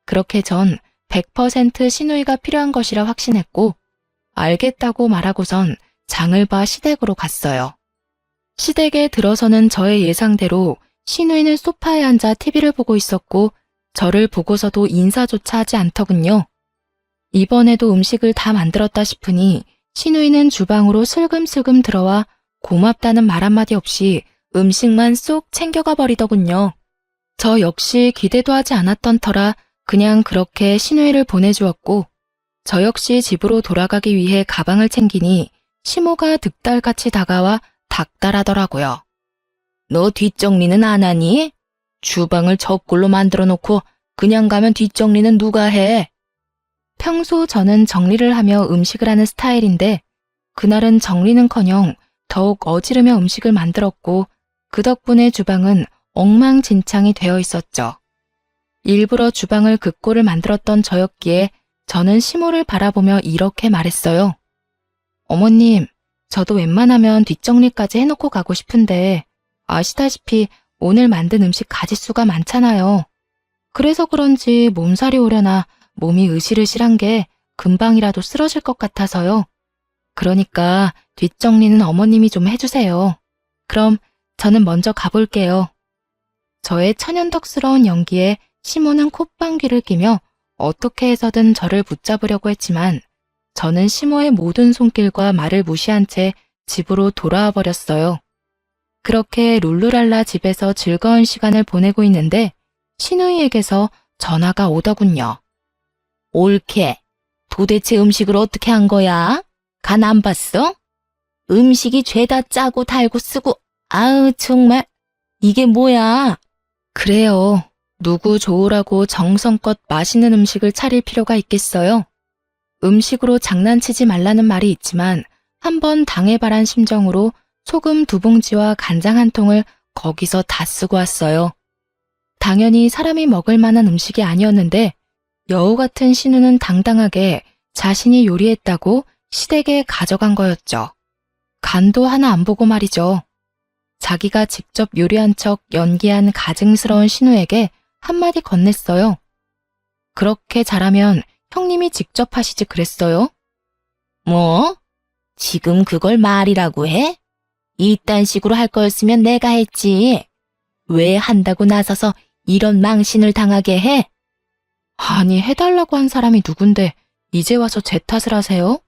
그렇게 전 100% 신우이가 필요한 것이라 확신했고, 알겠다고 말하고선 장을 봐 시댁으로 갔어요. 시댁에 들어서는 저의 예상대로 신우이는 소파에 앉아 TV를 보고 있었고, 저를 보고서도 인사조차 하지 않더군요. 이번에도 음식을 다 만들었다 싶으니 신우이는 주방으로 슬금슬금 들어와 고맙다는 말 한마디 없이 음식만 쏙 챙겨가 버리더군요. 저 역시 기대도 하지 않았던 터라 그냥 그렇게 신우이를 보내주었고, 저 역시 집으로 돌아가기 위해 가방을 챙기니 시모가 득달같이 다가와 닥달하더라고요. 너 뒷정리는 안 하니? 주방을 저 꼴로 만들어 놓고 그냥 가면 뒷정리는 누가 해? 평소 저는 정리를 하며 음식을 하는 스타일인데, 그날은 정리는커녕 더욱 어지르며 음식을 만들었고, 그 덕분에 주방은 엉망진창이 되어 있었죠. 일부러 주방을 그 꼴을 만들었던 저였기에 저는 시모를 바라보며 이렇게 말했어요. 어머님, 저도 웬만하면 뒷정리까지 해놓고 가고 싶은데 아시다시피 오늘 만든 음식 가짓수가 많잖아요. 그래서 그런지 몸살이 오려나 몸이 으실으실한 게 금방이라도 쓰러질 것 같아서요. 그러니까 뒷정리는 어머님이 좀 해주세요. 그럼 저는 먼저 가볼게요. 저의 천연덕스러운 연기에 시모는 콧방귀를 끼며 어떻게 해서든 저를 붙잡으려고 했지만 저는 시모의 모든 손길과 말을 무시한 채 집으로 돌아와 버렸어요. 그렇게 룰루랄라 집에서 즐거운 시간을 보내고 있는데 신우이에게서 전화가 오더군요. 옳게. 도대체 음식을 어떻게 한 거야? 간 안 봤어? 음식이 죄다 짜고 달고 쓰고, 아우 정말 이게 뭐야? 그래요. 누구 좋으라고 정성껏 맛있는 음식을 차릴 필요가 있겠어요? 음식으로 장난치지 말라는 말이 있지만 한번 당해바란 심정으로 소금 2봉지와 간장 1통을 거기서 다 쓰고 왔어요. 당연히 사람이 먹을 만한 음식이 아니었는데 여우 같은 신우는 당당하게 자신이 요리했다고 시댁에 가져간 거였죠. 간도 하나 안 보고 말이죠. 자기가 직접 요리한 척 연기한 가증스러운 신우에게 한마디 건넸어요. 그렇게 잘하면 형님이 직접 하시지 그랬어요? 뭐? 지금 그걸 말이라고 해? 이딴 식으로 할 거였으면 내가 했지. 왜 한다고 나서서 이런 망신을 당하게 해? 아니, 해달라고 한 사람이 누군데 이제 와서 제 탓을 하세요?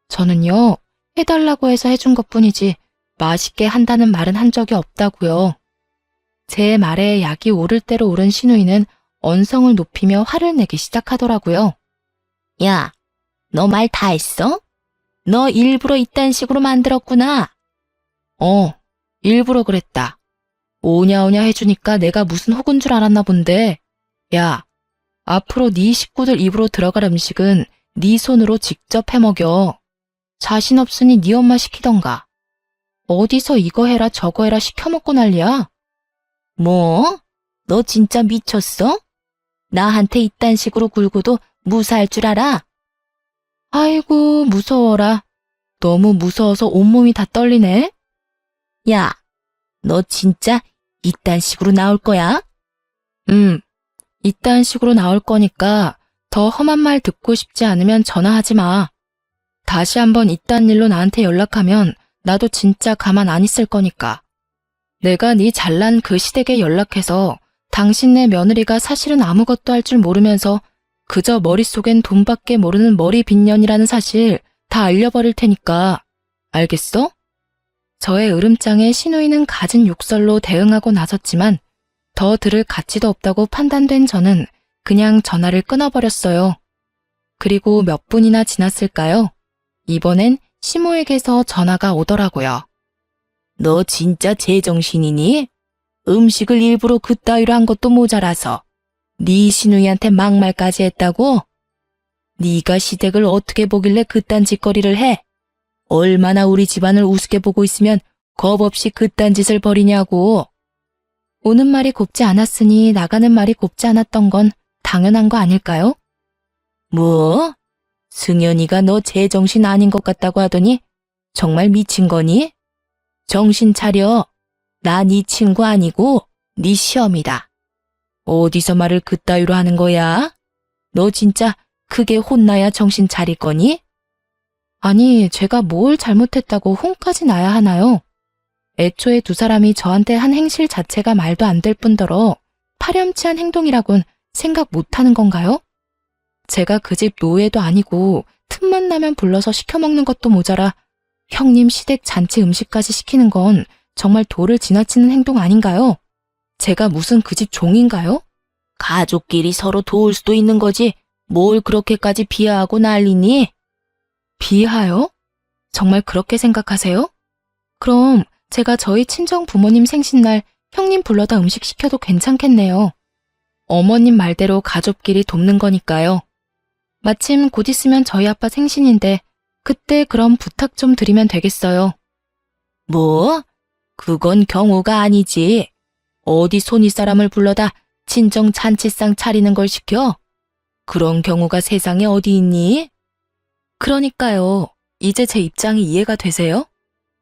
저는요, 해달라고 해서 해준 것뿐이지 맛있게 한다는 말은 한 적이 없다고요. 제 말에 약이 오를 대로 오른 신우이는 언성을 높이며 화를 내기 시작하더라고요. 야, 너 말 다 했어? 너 일부러 이딴 식으로 만들었구나. 일부러 그랬다. 오냐오냐 해주니까 내가 무슨 혹은 줄 알았나 본데. 야, 앞으로 네 식구들 입으로 들어갈 음식은 네 손으로 직접 해먹여. 자신 없으니 네 엄마 시키던가. 어디서 이거 해라 저거 해라 시켜먹고 난리야. 뭐? 너 진짜 미쳤어? 나한테 이딴 식으로 굴고도 무사할 줄 알아? 아이고, 무서워라. 너무 무서워서 온몸이 다 떨리네. 야, 너 진짜 이딴 식으로 나올 거야? 이딴 식으로 나올 거니까 더 험한 말 듣고 싶지 않으면 전화하지 마. 다시 한번 이딴 일로 나한테 연락하면 나도 진짜 가만 안 있을 거니까. 내가 네 잘난 그 시댁에 연락해서 당신네 며느리가 사실은 아무것도 할 줄 모르면서 그저 머릿속엔 돈밖에 모르는 머리 빈년이라는 사실 다 알려버릴 테니까. 알겠어? 저의 으름장에 신우이는 갖은 욕설로 대응하고 나섰지만 더 들을 가치도 없다고 판단된 저는 그냥 전화를 끊어버렸어요. 그리고 몇 분이나 지났을까요? 이번엔 시모에게서 전화가 오더라고요. 너 진짜 제정신이니? 음식을 일부러 그따위로 한 것도 모자라서 네 시누이한테 막말까지 했다고? 네가 시댁을 어떻게 보길래 그딴 짓거리를 해? 얼마나 우리 집안을 우습게 보고 있으면 겁 없이 그딴 짓을 벌이냐고. 오는 말이 곱지 않았으니 나가는 말이 곱지 않았던 건 당연한 거 아닐까요? 뭐? 승연이가 너 제정신 아닌 것 같다고 하더니 정말 미친 거니? 정신 차려. 나 네 친구 아니고 네 시엄이다. 어디서 말을 그따위로 하는 거야? 너 진짜 크게 혼나야 정신 차릴 거니? 아니, 제가 뭘 잘못했다고 혼까지 나야 하나요? 애초에 두 사람이 저한테 한 행실 자체가 말도 안 될 뿐더러 파렴치한 행동이라곤 생각 못하는 건가요? 제가 그 집 노예도 아니고 틈만 나면 불러서 시켜먹는 것도 모자라 형님 시댁 잔치 음식까지 시키는 건 정말 도를 지나치는 행동 아닌가요? 제가 무슨 그 집 종인가요? 가족끼리 서로 도울 수도 있는 거지 뭘 그렇게까지 비하하고 난리니? 비하요? 정말 그렇게 생각하세요? 그럼 제가 저희 친정 부모님 생신날 형님 불러다 음식 시켜도 괜찮겠네요. 어머님 말대로 가족끼리 돕는 거니까요. 마침 곧 있으면 저희 아빠 생신인데 그때 그럼 부탁 좀 드리면 되겠어요. 뭐? 그건 경우가 아니지. 어디 손윗 사람을 불러다 친정 잔치상 차리는 걸 시켜? 그런 경우가 세상에 어디 있니? 그러니까요. 이제 제 입장이 이해가 되세요?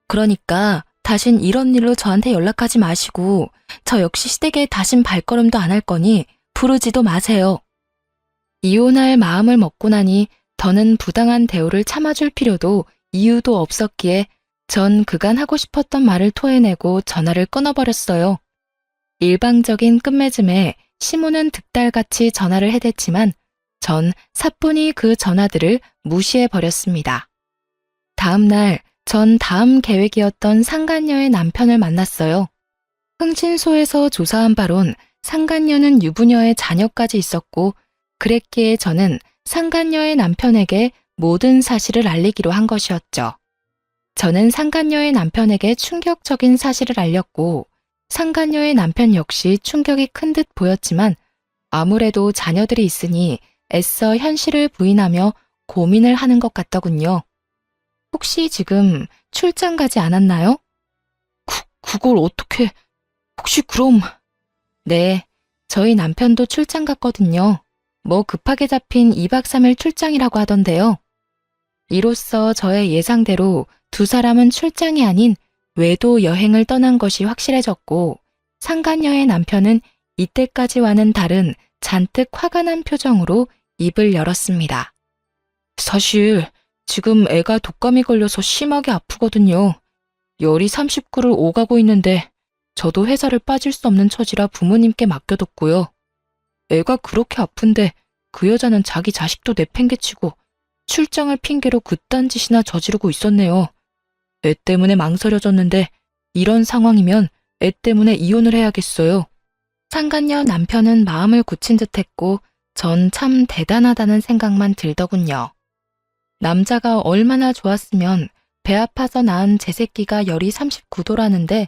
그러니까 다신 이런 일로 저한테 연락하지 마시고 저 역시 시댁에 다신 발걸음도 안 할 거니 부르지도 마세요. 이혼할 마음을 먹고 나니 더는 부당한 대우를 참아줄 필요도 이유도 없었기에 전 그간 하고 싶었던 말을 토해내고 전화를 끊어버렸어요. 일방적인 끝맺음에 시모는 득달같이 전화를 해댔지만 전 사뿐히 그 전화들을 무시해버렸습니다. 다음 날 전 다음 계획이었던 상간녀의 남편을 만났어요. 흥신소에서 조사한 바론 상간녀는 유부녀의 자녀까지 있었고 그랬기에 저는 상간녀의 남편에게 모든 사실을 알리기로 한 것이었죠. 저는 상간녀의 남편에게 충격적인 사실을 알렸고 상간녀의 남편 역시 충격이 큰 듯 보였지만 아무래도 자녀들이 있으니 애써 현실을 부인하며 고민을 하는 것 같더군요. 혹시 지금 출장 가지 않았나요? 그걸 어떻게... 혹시 그럼... 네, 저희 남편도 출장 갔거든요. 뭐 급하게 잡힌 2박 3일 출장이라고 하던데요. 이로써 저의 예상대로 두 사람은 출장이 아닌 외도 여행을 떠난 것이 확실해졌고 상간녀의 남편은 이때까지와는 다른 잔뜩 화가 난 표정으로 입을 열었습니다. 사실 지금 애가 독감이 걸려서 심하게 아프거든요. 열이 39를 오가고 있는데 저도 회사를 빠질 수 없는 처지라 부모님께 맡겨뒀고요. 애가 그렇게 아픈데 그 여자는 자기 자식도 내팽개치고 출장을 핑계로 그딴 짓이나 저지르고 있었네요. 애 때문에 망설여졌는데 이런 상황이면 애 때문에 이혼을 해야겠어요. 상간녀 남편은 마음을 굳힌 듯했고 전 참 대단하다는 생각만 들더군요. 남자가 얼마나 좋았으면 배 아파서 낳은 제 새끼가 열이 39도라는데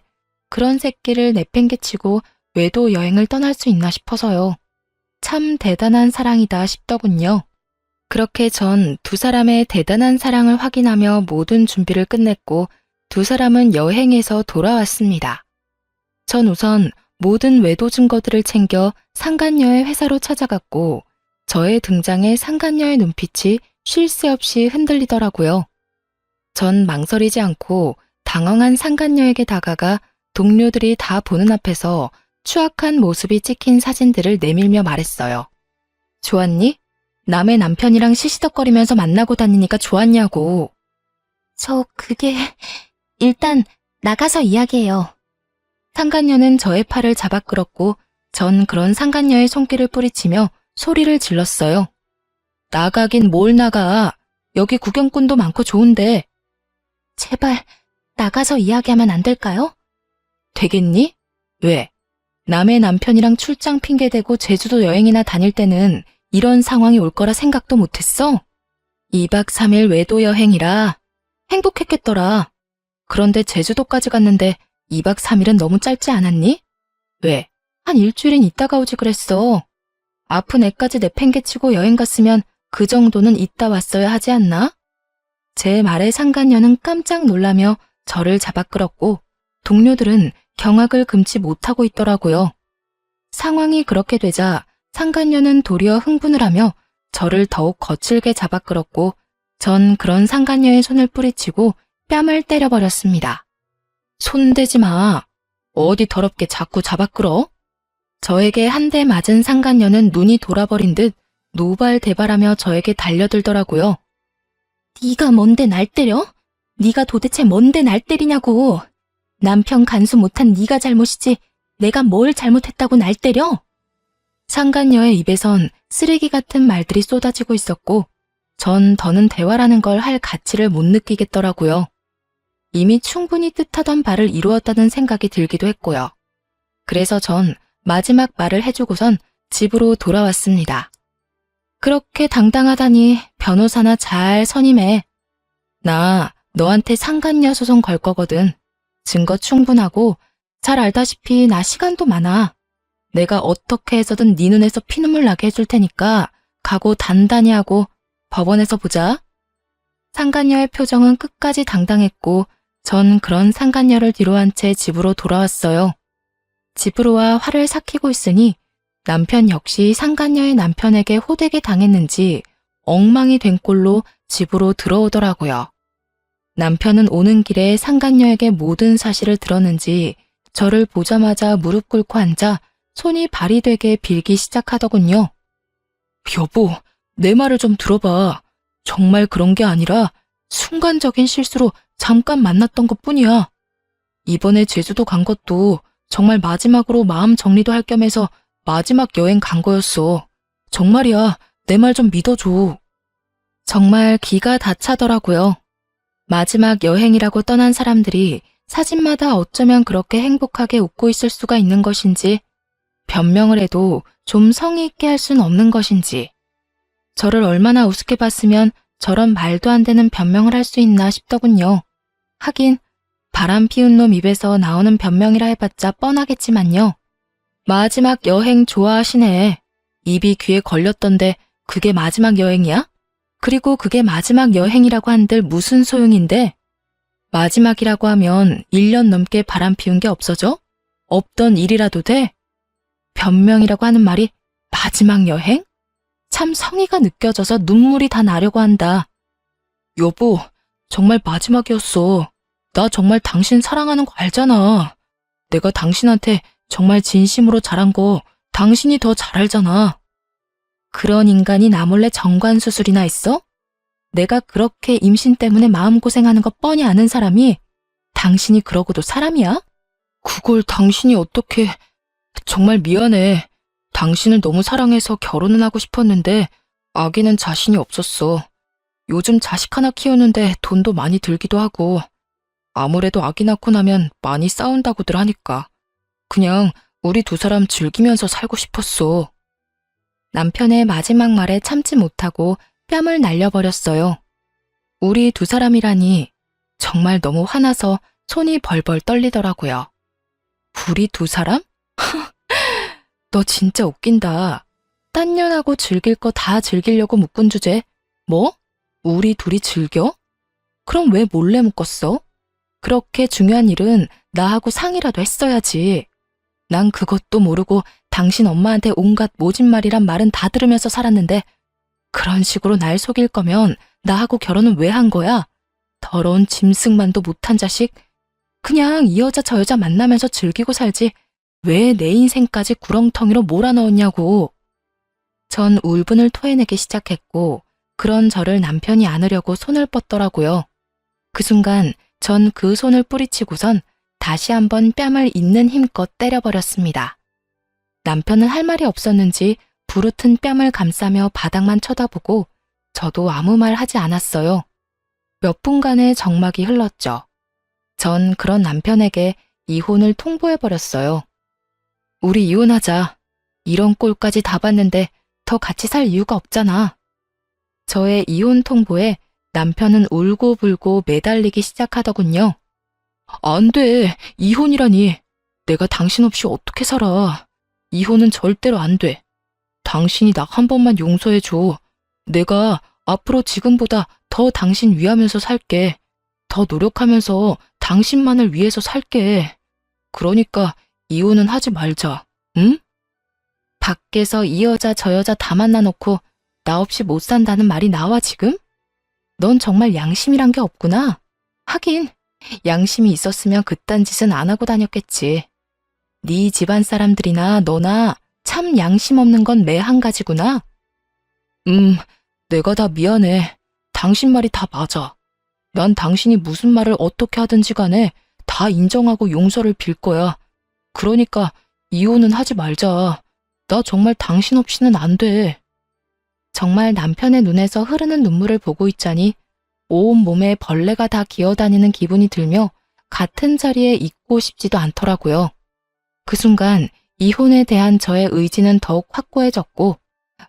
그런 새끼를 내팽개치고 외도 여행을 떠날 수 있나 싶어서요. 참 대단한 사랑이다 싶더군요. 그렇게 전 두 사람의 대단한 사랑을 확인하며 모든 준비를 끝냈고 두 사람은 여행에서 돌아왔습니다. 전 우선 모든 외도 증거들을 챙겨 상간녀의 회사로 찾아갔고 저의 등장에 상간녀의 눈빛이 쉴 새 없이 흔들리더라고요. 전 망설이지 않고 당황한 상간녀에게 다가가 동료들이 다 보는 앞에서 추악한 모습이 찍힌 사진들을 내밀며 말했어요. 좋았니? 남의 남편이랑 시시덕거리면서 만나고 다니니까 좋았냐고. 그게... 일단 나가서 이야기해요. 상간녀는 저의 팔을 잡아 끌었고 전 그런 상간녀의 손길을 뿌리치며 소리를 질렀어요. 나가긴 뭘 나가. 여기 구경꾼도 많고 좋은데. 제발 나가서 이야기하면 안 될까요? 되겠니? 왜? 남의 남편이랑 출장 핑계대고 제주도 여행이나 다닐 때는 이런 상황이 올 거라 생각도 못했어? 2박 3일 외도 여행이라 행복했겠더라. 그런데 제주도까지 갔는데 2박 3일은 너무 짧지 않았니? 왜? 한 일주일은 있다가 오지 그랬어. 아픈 애까지 내팽개치고 여행 갔으면 그 정도는 있다 왔어야 하지 않나? 제 말에 상간녀는 깜짝 놀라며 저를 잡아 끌었고 동료들은 경악을 금치 못하고 있더라고요. 상황이 그렇게 되자 상간녀는 도리어 흥분을 하며 저를 더욱 거칠게 잡아 끌었고 전 그런 상간녀의 손을 뿌리치고 뺨을 때려버렸습니다. 손대지 마. 어디 더럽게 자꾸 잡아 끌어? 저에게 한 대 맞은 상간녀는 눈이 돌아버린 듯 노발대발하며 저에게 달려들더라고요. 네가 뭔데 날 때려? 네가 도대체 뭔데 날 때리냐고. 남편 간수 못한 네가 잘못이지 내가 뭘 잘못했다고 날 때려? 상간녀의 입에선 쓰레기 같은 말들이 쏟아지고 있었고 전 더는 대화라는 걸 할 가치를 못 느끼겠더라고요. 이미 충분히 뜻하던 바를 이루었다는 생각이 들기도 했고요. 그래서 전 마지막 말을 해주고선 집으로 돌아왔습니다. 그렇게 당당하다니 변호사나 잘 선임해. 나 너한테 상간녀 소송 걸 거거든. 증거 충분하고 잘 알다시피 나 시간도 많아. 내가 어떻게 해서든 네 눈에서 피눈물 나게 해줄 테니까 각오 단단히 하고 법원에서 보자. 상간녀의 표정은 끝까지 당당했고 전 그런 상간녀를 뒤로한 채 집으로 돌아왔어요. 집으로 와 화를 삭히고 있으니 남편 역시 상간녀의 남편에게 호되게 당했는지 엉망이 된 꼴로 집으로 들어오더라고요. 남편은 오는 길에 상간녀에게 모든 사실을 들었는지 저를 보자마자 무릎 꿇고 앉아 손이 발이 되게 빌기 시작하더군요. 여보, 내 말을 좀 들어봐. 정말 그런 게 아니라 순간적인 실수로 잠깐 만났던 것뿐이야. 이번에 제주도 간 것도 정말 마지막으로 마음 정리도 할 겸해서 마지막 여행 간 거였어. 정말이야. 내 말 좀 믿어줘. 정말 기가 다 차더라고요. 마지막 여행이라고 떠난 사람들이 사진마다 어쩌면 그렇게 행복하게 웃고 있을 수가 있는 것인지, 변명을 해도 좀 성의 있게 할 순 없는 것인지, 저를 얼마나 우습게 봤으면 저런 말도 안 되는 변명을 할 수 있나 싶더군요. 하긴 바람 피운 놈 입에서 나오는 변명이라 해봤자 뻔하겠지만요. 마지막 여행 좋아하시네. 입이 귀에 걸렸던데 그게 마지막 여행이야? 그리고 그게 마지막 여행이라고 한들 무슨 소용인데? 마지막이라고 하면 1년 넘게 바람 피운 게 없어져? 없던 일이라도 돼? 변명이라고 하는 말이 마지막 여행? 참 성의가 느껴져서 눈물이 다 나려고 한다. 여보, 정말 마지막이었어. 나 정말 당신 사랑하는 거 알잖아. 내가 당신한테 정말 진심으로 잘한 거 당신이 더 잘 알잖아. 그런 인간이 나 몰래 정관수술이나 했어? 내가 그렇게 임신 때문에 마음고생하는 거 뻔히 아는 사람이 당신이 그러고도 사람이야? 그걸 당신이 어떻게... 정말 미안해. 당신을 너무 사랑해서 결혼은 하고 싶었는데 아기는 자신이 없었어. 요즘 자식 하나 키우는데 돈도 많이 들기도 하고 아무래도 아기 낳고 나면 많이 싸운다고들 하니까 그냥 우리 두 사람 즐기면서 살고 싶었어. 남편의 마지막 말에 참지 못하고 뺨을 날려버렸어요. 우리 두 사람이라니 정말 너무 화나서 손이 벌벌 떨리더라고요. 우리 두 사람? 너 진짜 웃긴다. 딴 년하고 즐길 거 다 즐기려고 묶은 주제. 뭐? 우리 둘이 즐겨? 그럼 왜 몰래 묶었어? 그렇게 중요한 일은 나하고 상의라도 했어야지. 난 그것도 모르고 당신 엄마한테 온갖 모진말이란 말은 다 들으면서 살았는데 그런 식으로 날 속일 거면 나하고 결혼은 왜 한 거야? 더러운 짐승만도 못한 자식. 그냥 이 여자 저 여자 만나면서 즐기고 살지 왜 내 인생까지 구렁텅이로 몰아넣었냐고. 전 울분을 토해내기 시작했고 그런 저를 남편이 안으려고 손을 뻗더라고요. 그 순간 전 그 손을 뿌리치고선 다시 한번 뺨을 있는 힘껏 때려버렸습니다. 남편은 할 말이 없었는지 부르튼 뺨을 감싸며 바닥만 쳐다보고 저도 아무 말 하지 않았어요. 몇 분간의 정막이 흘렀죠. 전 그런 남편에게 이혼을 통보해버렸어요. 우리 이혼하자. 이런 꼴까지 다 봤는데 더 같이 살 이유가 없잖아. 저의 이혼 통보에 남편은 울고불고 매달리기 시작하더군요. 안 돼. 이혼이라니. 내가 당신 없이 어떻게 살아. 이혼은 절대로 안 돼. 당신이 나 한 번만 용서해줘. 내가 앞으로 지금보다 더 당신 위하면서 살게. 더 노력하면서 당신만을 위해서 살게. 그러니까 이혼은 하지 말자. 응? 밖에서 이 여자 저 여자 다 만나놓고 나 없이 못 산다는 말이 나와 지금? 넌 정말 양심이란 게 없구나. 하긴 양심이 있었으면 그딴 짓은 안 하고 다녔겠지. 네 집안 사람들이나 너나 참 양심 없는 건 매 한 가지구나. 내가 다 미안해. 당신 말이 다 맞아. 난 당신이 무슨 말을 어떻게 하든지 간에 다 인정하고 용서를 빌 거야. 그러니까 이혼은 하지 말자. 나 정말 당신 없이는 안 돼. 정말 남편의 눈에서 흐르는 눈물을 보고 있자니 온 몸에 벌레가 다 기어다니는 기분이 들며 같은 자리에 있고 싶지도 않더라고요. 그 순간 이혼에 대한 저의 의지는 더욱 확고해졌고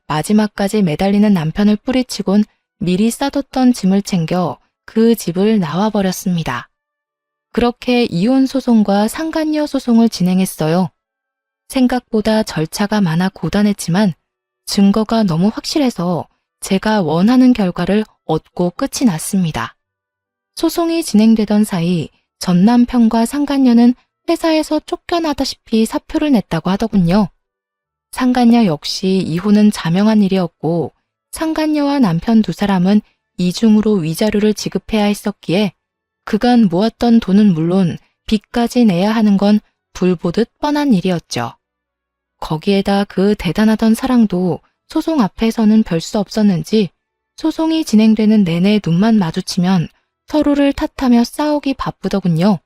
마지막까지 매달리는 남편을 뿌리치곤 미리 싸뒀던 짐을 챙겨 그 집을 나와버렸습니다. 그렇게 이혼 소송과 상간녀 소송을 진행했어요. 생각보다 절차가 많아 고단했지만 증거가 너무 확실해서 제가 원하는 결과를 얻고 끝이 났습니다. 소송이 진행되던 사이 전 남편과 상간녀는 회사에서 쫓겨나다시피 사표를 냈다고 하더군요. 상간녀 역시 이혼은 자명한 일이었고 상간녀와 남편 두 사람은 이중으로 위자료를 지급해야 했었기에 그간 모았던 돈은 물론 빚까지 내야 하는 건 불보듯 뻔한 일이었죠. 거기에다 그 대단하던 사랑도 소송 앞에서는 별 수 없었는지 소송이 진행되는 내내 눈만 마주치면 서로를 탓하며 싸우기 바쁘더군요.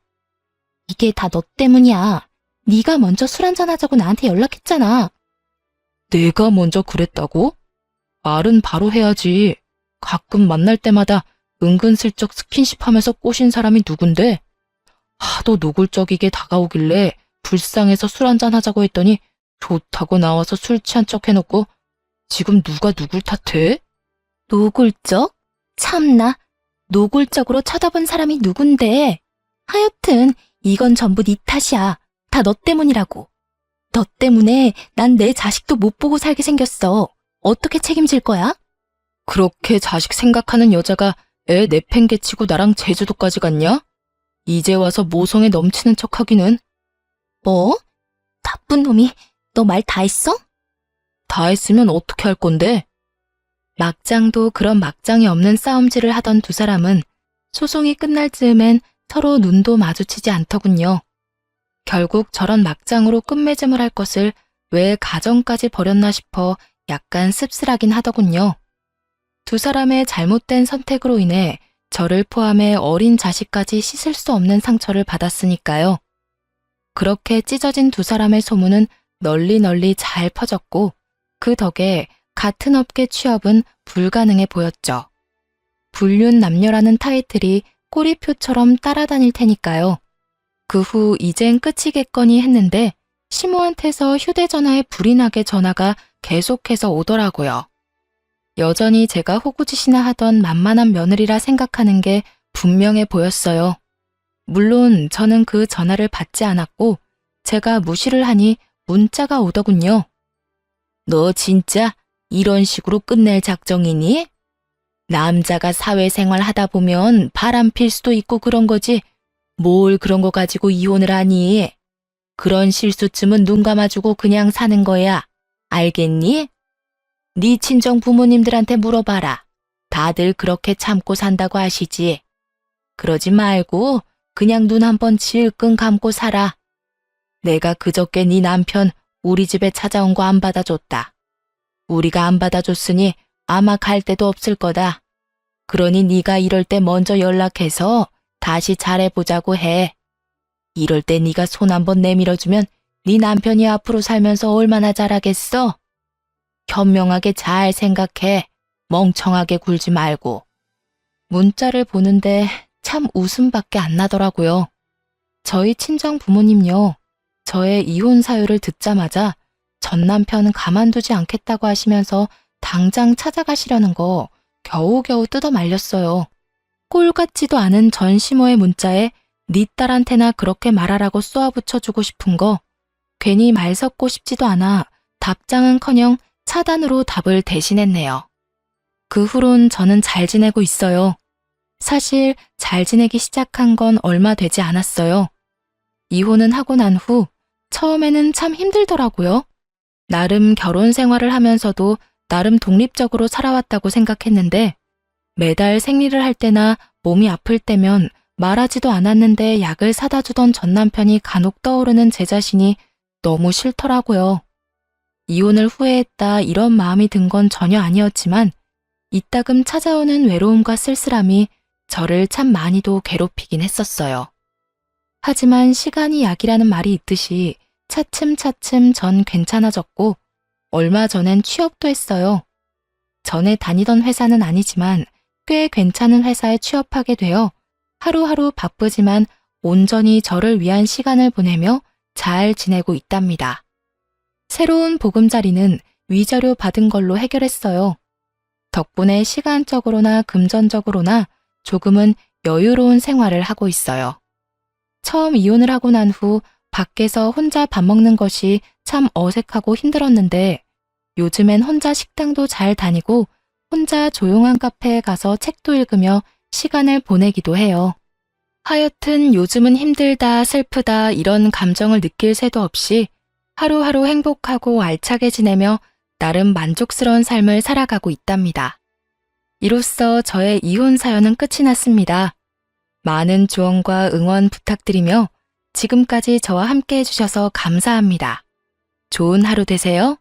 이게 다 너 때문이야. 네가 먼저 술 한잔 하자고 나한테 연락했잖아. 내가 먼저 그랬다고? 말은 바로 해야지. 가끔 만날 때마다 은근슬쩍 스킨십하면서 꼬신 사람이 누군데? 하도 노골적이게 다가오길래 불쌍해서 술 한잔 하자고 했더니 좋다고 나와서 술 취한 척 해놓고 지금 누가 누굴 탓해? 노골적? 참나, 노골적으로 쳐다본 사람이 누군데? 하여튼 이건 전부 네 탓이야. 다 너 때문이라고. 너 때문에 난 내 자식도 못 보고 살게 생겼어. 어떻게 책임질 거야? 그렇게 자식 생각하는 여자가 애 내팽개치고 나랑 제주도까지 갔냐? 이제 와서 모성에 넘치는 척하기는. 뭐? 나쁜 놈이 너 말 다 했어? 다 했으면 어떻게 할 건데? 막장도 그런 막장이 없는 싸움질을 하던 두 사람은 소송이 끝날 즈음엔 서로 눈도 마주치지 않더군요. 결국 저런 막장으로 끝맺음을 할 것을 왜 가정까지 버렸나 싶어 약간 씁쓸하긴 하더군요. 두 사람의 잘못된 선택으로 인해 저를 포함해 어린 자식까지 씻을 수 없는 상처를 받았으니까요. 그렇게 찢어진 두 사람의 소문은 널리 잘 퍼졌고 그 덕에 같은 업계 취업은 불가능해 보였죠. 불륜남녀라는 타이틀이 꼬리표처럼 따라다닐 테니까요. 그 후 이젠 끝이겠거니 했는데 시모한테서 휴대전화에 불이 나게 전화가 계속해서 오더라고요. 여전히 제가 호구짓이나 하던 만만한 며느리라 생각하는 게 분명해 보였어요. 물론 저는 그 전화를 받지 않았고 제가 무시를 하니 문자가 오더군요. 너 진짜 이런 식으로 끝낼 작정이니? 남자가 사회생활 하다 보면 바람 필 수도 있고 그런 거지. 뭘 그런 거 가지고 이혼을 하니? 그런 실수쯤은 눈 감아주고 그냥 사는 거야. 알겠니? 네 친정 부모님들한테 물어봐라. 다들 그렇게 참고 산다고 하시지. 그러지 말고 그냥 눈 한번 질끈 감고 살아. 내가 그저께 네 남편 우리 집에 찾아온 거 안 받아줬다. 우리가 안 받아줬으니 아마 갈 데도 없을 거다. 그러니 네가 이럴 때 먼저 연락해서 다시 잘해보자고 해. 이럴 때 네가 손 한번 내밀어주면 네 남편이 앞으로 살면서 얼마나 잘하겠어? 현명하게 잘 생각해. 멍청하게 굴지 말고. 문자를 보는데 참 웃음밖에 안 나더라고요. 저희 친정 부모님요. 저의 이혼 사유를 듣자마자 전 남편 가만두지 않겠다고 하시면서 당장 찾아가시려는 거 겨우겨우 뜯어 말렸어요. 꼴 같지도 않은 전시모의 문자에 네 딸한테나 그렇게 말하라고 쏘아붙여주고 싶은 거 괜히 말 섞고 싶지도 않아 답장은커녕 차단으로 답을 대신했네요. 그 후론 저는 잘 지내고 있어요. 사실 잘 지내기 시작한 건 얼마 되지 않았어요. 이혼은 하고 난 후 처음에는 참 힘들더라고요. 나름 결혼 생활을 하면서도 나름 독립적으로 살아왔다고 생각했는데 매달 생리를 할 때나 몸이 아플 때면 말하지도 않았는데 약을 사다 주던 전 남편이 간혹 떠오르는 제 자신이 너무 싫더라고요. 이혼을 후회했다 이런 마음이 든 건 전혀 아니었지만 이따금 찾아오는 외로움과 쓸쓸함이 저를 참 많이도 괴롭히긴 했었어요. 하지만 시간이 약이라는 말이 있듯이 차츰차츰 전 괜찮아졌고 얼마 전엔 취업도 했어요. 전에 다니던 회사는 아니지만 꽤 괜찮은 회사에 취업하게 되어 하루하루 바쁘지만 온전히 저를 위한 시간을 보내며 잘 지내고 있답니다. 새로운 보금자리는 위자료 받은 걸로 해결했어요. 덕분에 시간적으로나 금전적으로나 조금은 여유로운 생활을 하고 있어요. 처음 이혼을 하고 난 후 밖에서 혼자 밥 먹는 것이 참 어색하고 힘들었는데 요즘엔 혼자 식당도 잘 다니고 혼자 조용한 카페에 가서 책도 읽으며 시간을 보내기도 해요. 하여튼 요즘은 힘들다, 슬프다 이런 감정을 느낄 새도 없이 하루하루 행복하고 알차게 지내며 나름 만족스러운 삶을 살아가고 있답니다. 이로써 저의 이혼 사연은 끝이 났습니다. 많은 조언과 응원 부탁드리며 지금까지 저와 함께 해주셔서 감사합니다. 좋은 하루 되세요.